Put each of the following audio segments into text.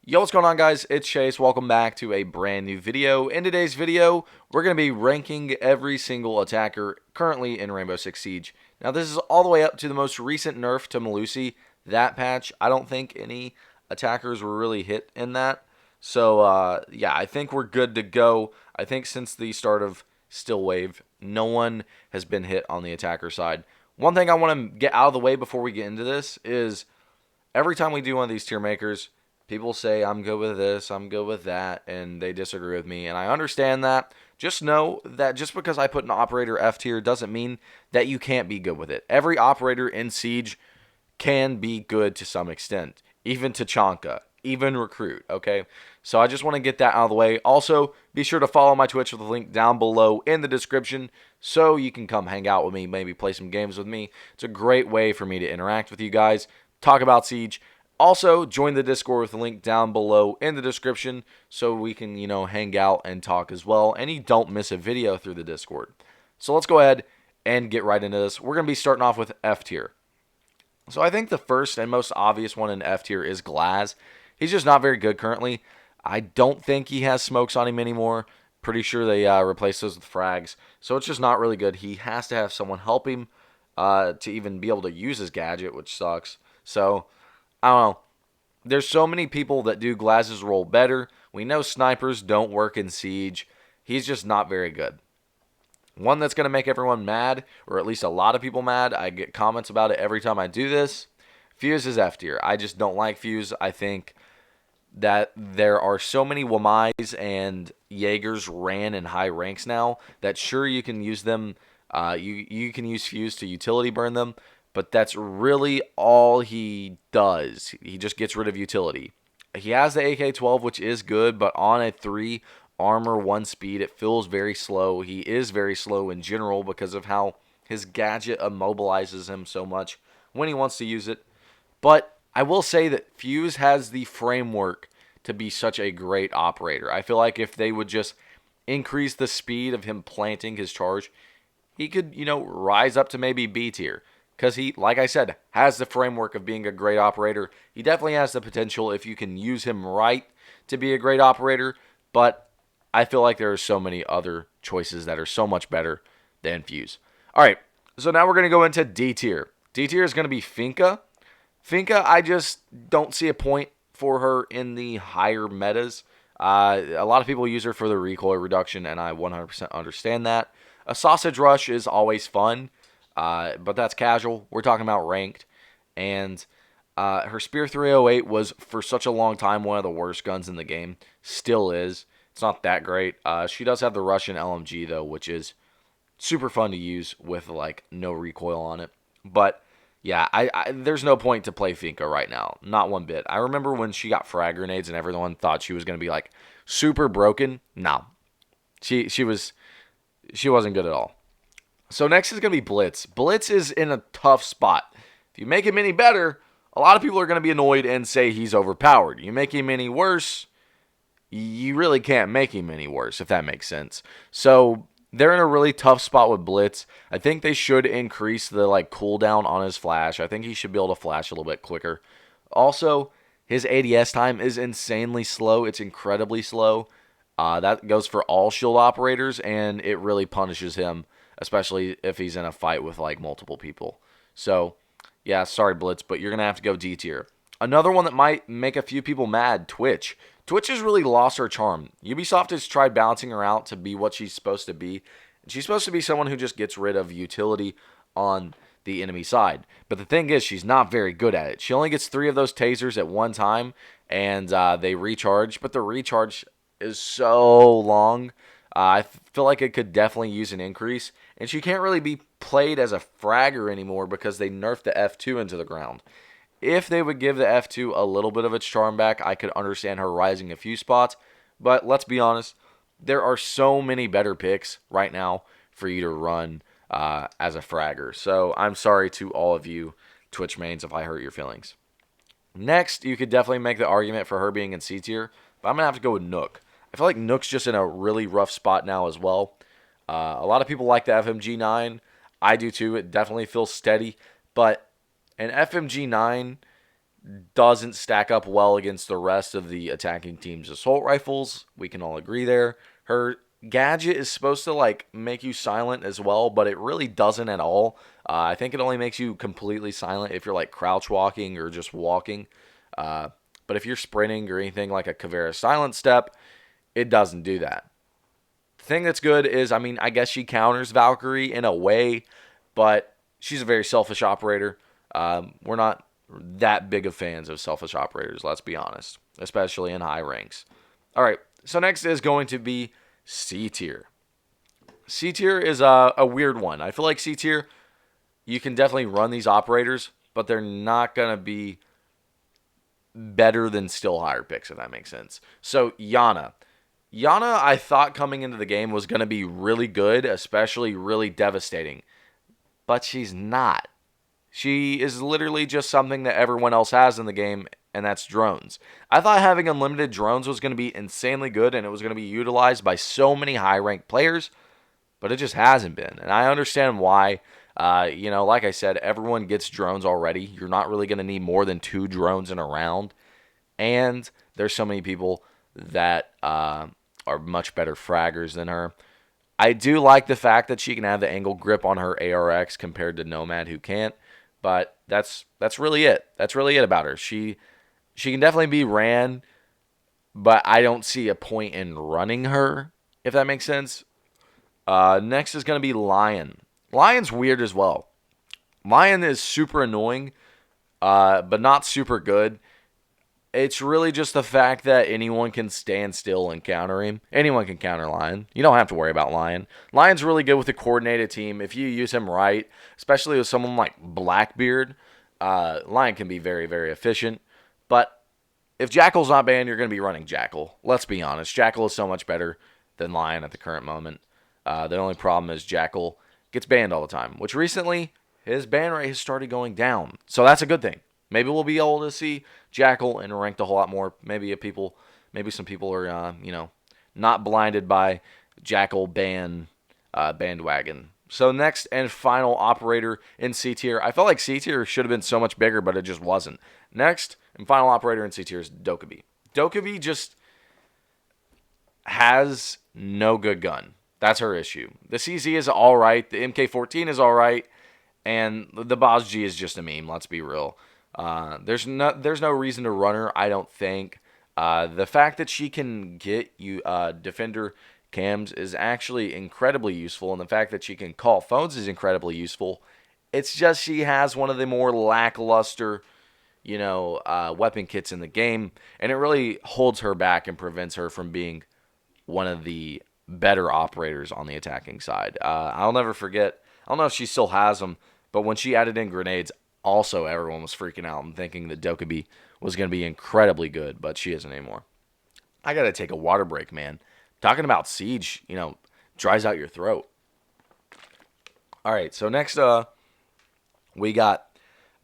Yo, what's going on, guys? It's Chase. Welcome back to a brand new video. In today's video, we're going to be ranking every single attacker currently in Rainbow Six Siege. Now, this is all the way up to the most recent nerf to Melusi. That patch, I don't think any attackers were really hit in that. So, yeah, I think we're good to go. I think since the start of Still Wave, no one has been hit on the attacker side. One thing I want to get out of the way before we get into this is every time we do one of these tier makers, people say, I'm good with this, I'm good with that, and they disagree with me. And I understand that. Just know that just because I put an operator F tier doesn't mean that you can't be good with it. Every operator in Siege can be good to some extent, even Tachanka, even Recruit, okay? So I just want to get that out of the way. Also, be sure to follow my Twitch with the link down below in the description so you can come hang out with me, maybe play some games with me. It's a great way for me to interact with you guys, talk about Siege. Also, join the Discord with the link down below in the description so we can, hang out and talk as well. And you don't miss a video through the Discord. So let's go ahead and get right into this. We're going to be starting off with F tier. So I think the first and most obvious one in F tier is Glaz. He's just not very good currently. I don't think he has smokes on him anymore. Pretty sure they replaced those with frags. So it's just not really good. He has to have someone help him to even be able to use his gadget, which sucks. So, I don't know. There's so many people that do Glaz's role better. We know snipers don't work in Siege. He's just not very good. One that's going to make everyone mad, or at least a lot of people mad, I get comments about it every time I do this. Fuse is F tier. I just don't like Fuse. I think that there are so many Wamais and Jaegers ran in high ranks now that sure you can use them. You can use Fuse to utility burn them, but that's really all he does. He just gets rid of utility. He has the AK-12, which is good, but on a 3 armor 1 speed, it feels very slow. He is very slow in general because of how his gadget immobilizes him so much when he wants to use it. But I will say that Fuse has the framework to be such a great operator. I feel like if they would just increase the speed of him planting his charge, he could, rise up to maybe B tier. Because he, like I said, has the framework of being a great operator. He definitely has the potential, if you can use him right, to be a great operator. But I feel like there are so many other choices that are so much better than Fuse. All right, so now we're going to go into D tier. D tier is going to be Finca. Finca, I just don't see a point for her in the higher metas. A lot of people use her for the recoil reduction, and I 100% understand that. A sausage rush is always fun. But that's casual. We're talking about ranked. And her Spear 308 was, for such a long time, one of the worst guns in the game. Still is. It's not that great. She does have the Russian LMG, though, which is super fun to use with, no recoil on it. But, yeah, there's no point to play Finca right now. Not one bit. I remember when she got frag grenades and everyone thought she was going to be, super broken. No. She wasn't good at all. So next is going to be Blitz. Blitz is in a tough spot. If you make him any better, a lot of people are going to be annoyed and say he's overpowered. You make him any worse, you really can't make him any worse, if that makes sense. So they're in a really tough spot with Blitz. I think they should increase the cooldown on his flash. I think he should be able to flash a little bit quicker. Also, his ADS time is insanely slow. It's incredibly slow. That goes for all shield operators, and it really punishes him, especially if he's in a fight with multiple people. So, yeah, sorry Blitz, but you're going to have to go D tier. Another one that might make a few people mad, Twitch. Twitch has really lost her charm. Ubisoft has tried balancing her out to be what she's supposed to be. She's supposed to be someone who just gets rid of utility on the enemy side. But the thing is, she's not very good at it. She only gets 3 of those tasers at one time, and they recharge, but the recharge is so long. I feel like it could definitely use an increase. And she can't really be played as a fragger anymore because they nerfed the F2 into the ground. If they would give the F2 a little bit of its charm back, I could understand her rising a few spots. But let's be honest, there are so many better picks right now for you to run as a fragger. So I'm sorry to all of you Twitch mains if I hurt your feelings. Next, you could definitely make the argument for her being in C tier, but I'm going to have to go with Nook. I feel like Nook's just in a really rough spot now as well. A lot of people like the FMG9. I do too. It definitely feels steady. But an FMG9 doesn't stack up well against the rest of the attacking team's assault rifles. We can all agree there. Her gadget is supposed to like make you silent as well, but it really doesn't at all. I think it only makes you completely silent if you're like crouch walking or just walking. But if you're sprinting or anything like a Caveira silent step, it doesn't do that. The thing that's good is, I mean, I guess she counters Valkyrie in a way, but she's a very selfish operator. We're not that big of fans of selfish operators, let's be honest, especially in high ranks. All right, so next is going to be C tier. C tier is a weird one. I feel like C tier, you can definitely run these operators, but they're not going to be better than still higher picks, if that makes sense. So Yana. Yana, I thought coming into the game was going to be really good, especially really devastating. But she's not. She is literally just something that everyone else has in the game, and that's drones. I thought having unlimited drones was going to be insanely good, and it was going to be utilized by so many high-ranked players, but it just hasn't been. And I understand why. Like I said, everyone gets drones already. You're not really going to need more than 2 drones in a round. And there's so many people that are much better fraggers than her. I do like the fact that she can have the angle grip on her ARX compared to Nomad, who can't. But that's really it. That's really it about her. She can definitely be ran, but I don't see a point in running her, if that makes sense. Next is going to be Lion. Lion's weird as well. Lion is super annoying, but not super good. It's really just the fact that anyone can stand still and counter him. Anyone can counter Lion. You don't have to worry about Lion. Lion's really good with a coordinated team. If you use him right, especially with someone like Blackbeard, Lion can be very, very efficient. But if Jackal's not banned, you're going to be running Jackal. Let's be honest. Jackal is so much better than Lion at the current moment. The only problem is Jackal gets banned all the time, which recently his ban rate has started going down. So that's a good thing. Maybe we'll be able to see Jackal and ranked a whole lot more. Maybe some people are, not blinded by Jackal bandwagon. So next and final operator in C tier. I felt like C tier should have been so much bigger, but it just wasn't. Next and final operator in C tier is Dokkaebi. Dokkaebi just has no good gun. That's her issue. The CZ is all right. The MK14 is all right. And the Boz G is just a meme. Let's be real. There's no reason to run her, I don't think. The fact that she can get you defender cams is actually incredibly useful, and the fact that she can call phones is incredibly useful. It's just she has one of the more lackluster, weapon kits in the game, and it really holds her back and prevents her from being one of the better operators on the attacking side. I'll never forget. I don't know if she still has them, but when she added in grenades, also everyone was freaking out and thinking that Dokkaebi was going to be incredibly good, but she isn't anymore. I got to take a water break, man. Talking about Siege, dries out your throat. All right, so next we got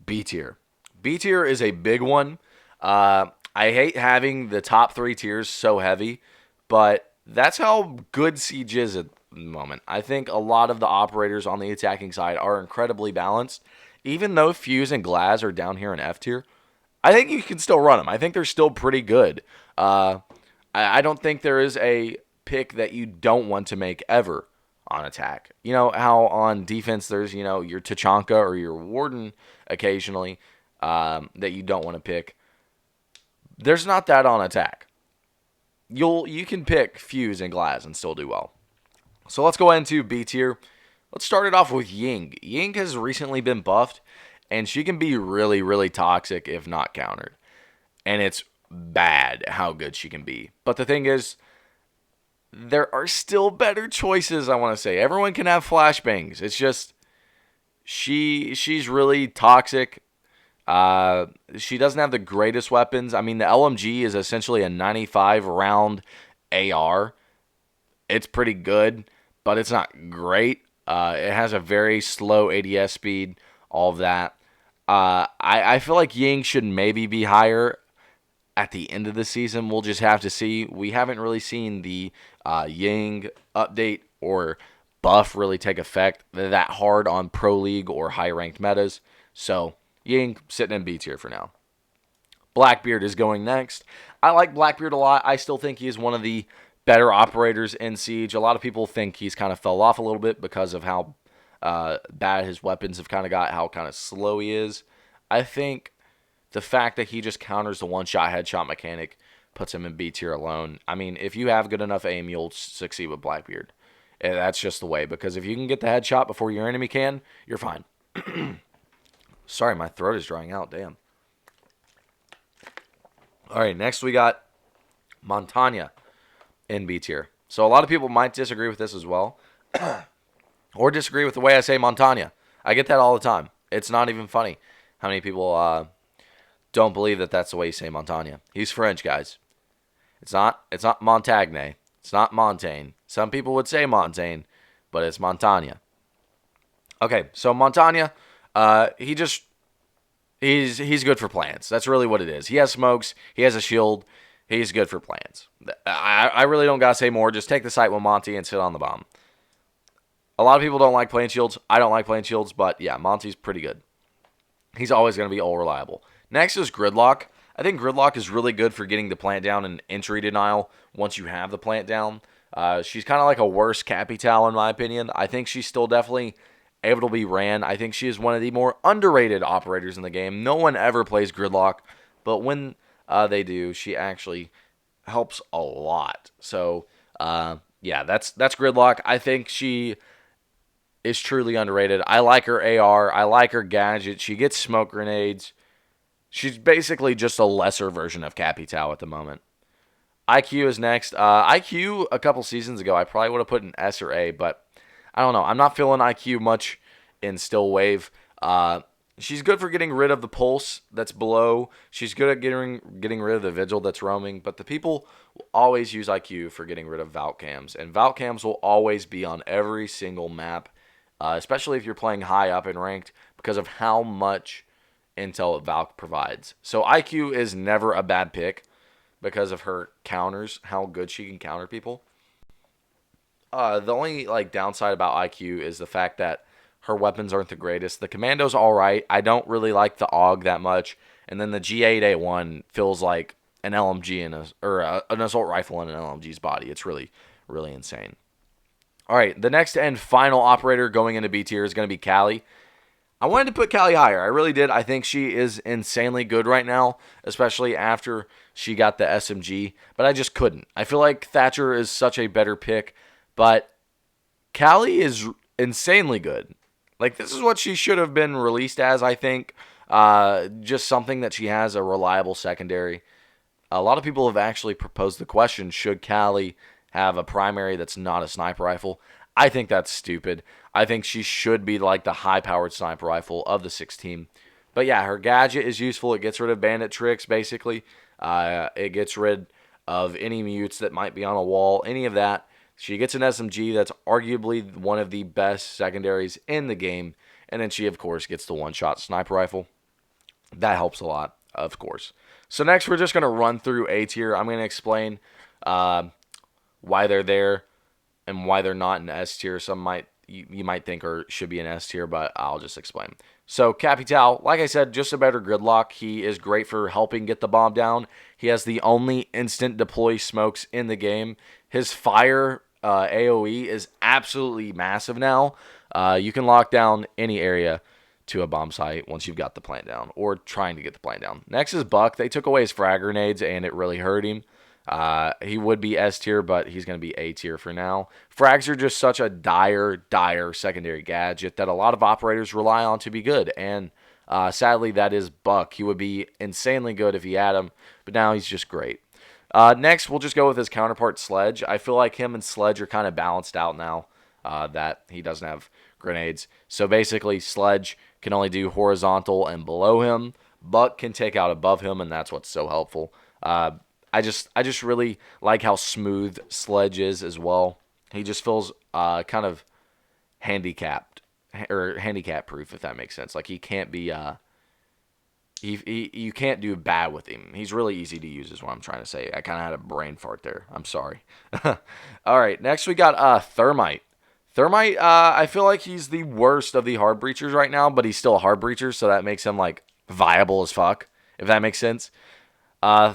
B tier. B tier is a big one. I hate having the top 3 tiers so heavy, but that's how good Siege is at the moment. I think a lot of the operators on the attacking side are incredibly balanced. Even though Fuse and Glaz are down here in F tier, I think you can still run them. I think they're still pretty good. I don't think there is a pick that you don't want to make ever on attack. You know how on defense there's, your Tachanka or your Warden occasionally that you don't want to pick. There's not that on attack. You can pick Fuse and Glaz and still do well. So let's go into B tier. Let's start it off with Ying. Ying has recently been buffed, and she can be really, really toxic if not countered. And it's bad how good she can be. But the thing is, there are still better choices, I want to say. Everyone can have flashbangs. It's just, she's really toxic. She doesn't have the greatest weapons. I mean, the LMG is essentially a 95 round AR. It's pretty good, but it's not great. It has a very slow ADS speed, all of that. I feel like Ying should maybe be higher at the end of the season. We'll just have to see. We haven't really seen the Ying update or buff really take effect that hard on Pro League or high-ranked metas. So Ying sitting in B tier for now. Blackbeard is going next. I like Blackbeard a lot. I still think he is one of the better operators in Siege. A lot of people think he's kind of fell off a little bit because of how bad his weapons have kind of got, how kind of slow he is. I think the fact that he just counters the one-shot headshot mechanic puts him in B tier alone. I mean, if you have good enough aim, you'll succeed with Blackbeard. And that's just the way, because if you can get the headshot before your enemy can, you're fine. Sorry, my throat is drying out. Damn. All right, next we got Montaigne in B tier. So a lot of people might disagree with this as well, or disagree with the way I say Montaigne. I get that all the time. It's not even funny how many people don't believe that that's the way you say Montaigne. He's French, guys. It's not Montaigne. It's not Montaigne. Some people would say Montaigne, but it's Montaigne. Okay, so Montaigne, he's good for plants. That's really what it is. He has smokes. He has a shield. He's good for plants. I really don't gotta say more. Just take the site with Monty and sit on the bomb. A lot of people don't like plant shields. I don't like plant shields, but yeah, Monty's pretty good. He's always going to be all reliable. Next is Gridlock. I think Gridlock is really good for getting the plant down and entry denial once you have the plant down. She's kind of like a worse Capitao in my opinion. I think she's still definitely able to be ran. I think she is one of the more underrated operators in the game. No one ever plays Gridlock, but when they do, she actually helps a lot. So, yeah, that's Gridlock. I think she is truly underrated. I like her AR. I like her gadget. She gets smoke grenades. She's basically just a lesser version of Capitao at the moment. IQ is next. IQ, a couple seasons ago, I probably would have put an S or A, but I don't know. I'm not feeling IQ much in Still Wave. She's good for getting rid of the pulse that's below. She's good at getting rid of the vigil that's roaming, but the people will always use IQ for getting rid of Valk cams, and Valk cams will always be on every single map, especially if you're playing high up in ranked, because of how much intel Valk provides. So IQ is never a bad pick because of her counters, how good she can counter people. The only downside about IQ is the fact that her weapons aren't the greatest. The commando's all right. I don't really like the AUG that much, and then the G8A1 feels like an LMG an assault rifle in an LMG's body. It's really, really insane. All right, the next and final operator going into B tier is going to be Callie. I wanted to put Callie higher. I really did. I think she is insanely good right now, especially after she got the SMG, but I just couldn't. I feel like Thatcher is such a better pick, but Callie is insanely good. This is what she should have been released as, I think. Just something that she has a reliable secondary. A lot of people have actually proposed the question, should Callie have a primary that's not a sniper rifle? I think that's stupid. I think she should be like the high-powered sniper rifle of the 6 team. But yeah, her gadget is useful. It gets rid of bandit tricks, basically. It gets rid of any mutes that might be on a wall, any of that. She gets an SMG that's arguably one of the best secondaries in the game. And then she, of course, gets the one-shot sniper rifle. That helps a lot, of course. So next, we're just going to run through A tier. I'm going to explain why they're there and why they're not in S tier. You might think should be in S tier, but I'll just explain. So Capitao, like I said, just a better Gridlock. He is great for helping get the bomb down. He has the only instant deploy smokes in the game. His fire AoE is absolutely massive now. You can lock down any area to a bomb site once you've got the plant down, or trying to get the plant down. Next is Buck. They took away his frag grenades, and it really hurt him. He would be S tier, but he's going to be A tier for now. Frags are just such a dire secondary gadget that a lot of operators rely on to be good, and sadly, that is Buck. He would be insanely good if he had him, but now he's just great. Next, we'll just go with his counterpart, Sledge. I feel like him and Sledge are kind of balanced out now that he doesn't have grenades. So basically, Sledge can only do horizontal and below him. Buck can take out above him, and that's what's so helpful. I just really like how smooth Sledge is as well. He just feels kind of handicapped or handicap proof, if that makes sense. Like he can't be you can't do bad with him. He's really easy to use is what I'm trying to say. I kind of had a brain fart there. I'm sorry. All right, next we got Thermite. Thermite, I feel like he's the worst of the hard breachers right now, but he's still a hard breacher, so that makes him viable as fuck, if that makes sense.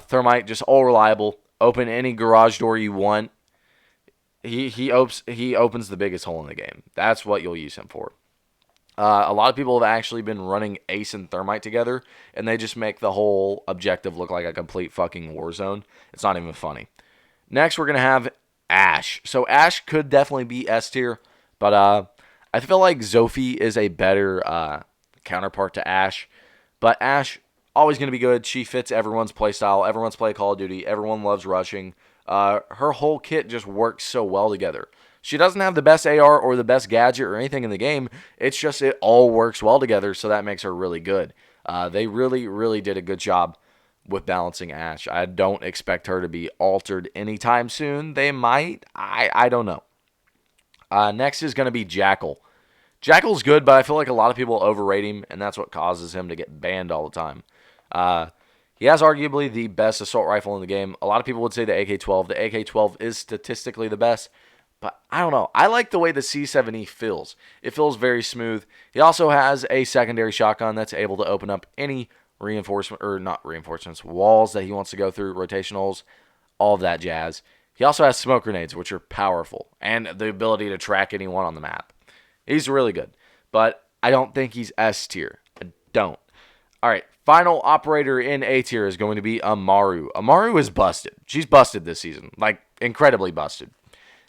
Thermite, just all reliable. Open any garage door you want. He opens the biggest hole in the game. That's what you'll use him for. A lot of people have actually been running Ace and Thermite together, and they just make the whole objective look like a complete fucking war zone. It's not even funny. Next, we're going to have Ash. So Ash could definitely be S tier, but I feel like Zophie is a better counterpart to Ash. But Ash, always going to be good. She fits everyone's playstyle. Everyone's play Call of Duty. Everyone loves rushing. Her whole kit just works so well together. She doesn't have the best AR or the best gadget or anything in the game. It's just it all works well together, so that makes her really good. They really, really did a good job with balancing Ash. I don't expect her to be altered anytime soon. They might. I don't know. Next is going to be Jackal. Jackal's good, but I feel like a lot of people overrate him, and that's what causes him to get banned all the time. He has arguably the best assault rifle in the game. A lot of people would say the AK-12. The AK-12 is statistically the best. But I don't know. I like the way the C7E feels. It feels very smooth. He also has a secondary shotgun that's able to open up any walls that he wants to go through, rotationals, all of that jazz. He also has smoke grenades, which are powerful, and the ability to track anyone on the map. He's really good. But I don't think he's S tier. I don't. All right, final operator in A tier is going to be Amaru. Amaru is busted. She's busted this season. Like, incredibly busted.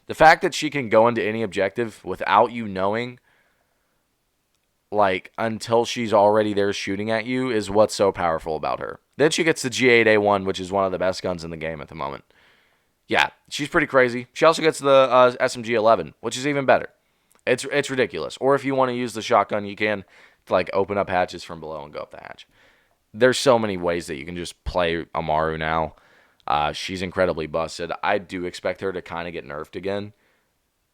The fact that she can go into any objective without you knowing, like, until she's already there shooting at you is what's so powerful about her. Then she gets the G8A1, which is one of the best guns in the game at the moment. Yeah, she's pretty crazy. She also gets the SMG11, which is even better. It's ridiculous. Or if you want to use the shotgun, you can, to, like, open up hatches from below and go up the hatch. There's so many ways that you can just play Amaru now. She's incredibly busted. I do expect her to kind of get nerfed again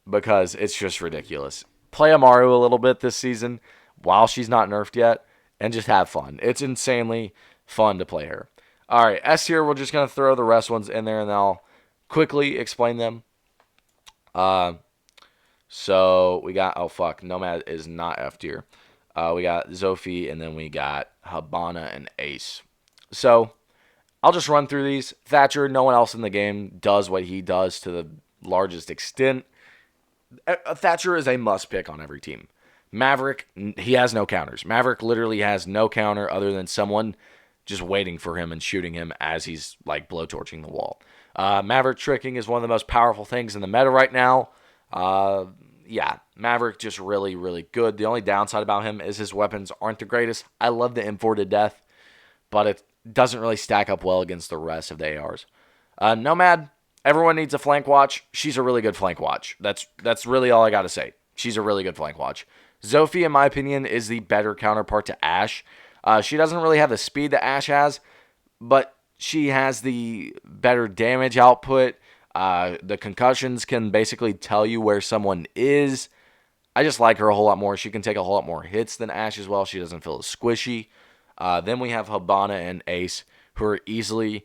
because it's just ridiculous. Play Amaru a little bit this season while she's not nerfed yet and just have fun. It's insanely fun to play her. All right, S tier, we're just going to throw the rest ones in there and I'll quickly explain them. So we got, oh fuck, Nomad is not F tier. We got Zophie and then we got Habana and Ace. So I'll just run through these. Thatcher, no one else in the game does what he does to the largest extent. Thatcher is a must pick on every team. Maverick, he has no counters. Maverick literally has no counter other than someone just waiting for him and shooting him as he's like blowtorching the wall. Maverick tricking is one of the most powerful things in the meta right now. Yeah, Maverick just really, really good. The only downside about him is his weapons aren't the greatest. I love the M4 to death, but it doesn't really stack up well against the rest of the ARs. Nomad, everyone needs a flank watch. She's a really good flank watch. That's really all I got to say. She's a really good flank watch. Zophie, in my opinion, is the better counterpart to Ash. She doesn't really have the speed that Ash has, but she has the better damage output. The concussions can basically tell you where someone is. I just like her a whole lot more. She can take a whole lot more hits than Ash as well. She doesn't feel as squishy. Then we have Habana and Ace, who are easily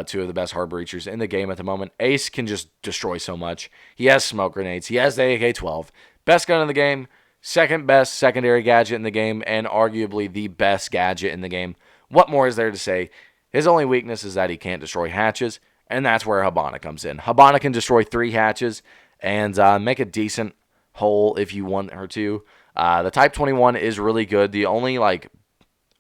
two of the best hard breachers in the game at the moment. Ace can just destroy so much. He has smoke grenades. He has the AK-12. Best gun in the game. Second best secondary gadget in the game. And arguably the best gadget in the game. What more is there to say? His only weakness is that he can't destroy hatches. And that's where Habana comes in. Habana can destroy 3 hatches and make a decent hole if you want her to. The Type 21 is really good. The only, like,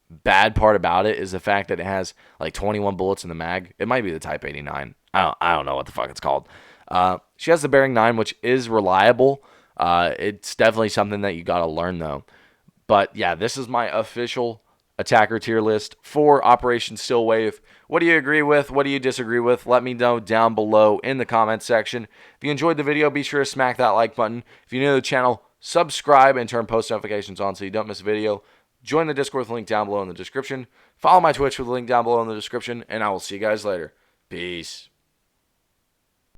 bad part about it is the fact that it has, like, 21 bullets in the mag. It might be the Type 89. I don't know what the fuck it's called. She has the Bearing 9, which is reliable. It's definitely something that you got to learn, though. But, yeah, this is my official attacker tier list for Operation Still Wave. What do you agree with? What do you disagree with? Let me know down below in the comments section. If you enjoyed the video, be sure to smack that like button. If you're new to the channel, subscribe and turn post notifications on so you don't miss a video. Join the Discord with the link down below in the description. Follow my Twitch with the link down below in the description, and I will see you guys later. Peace.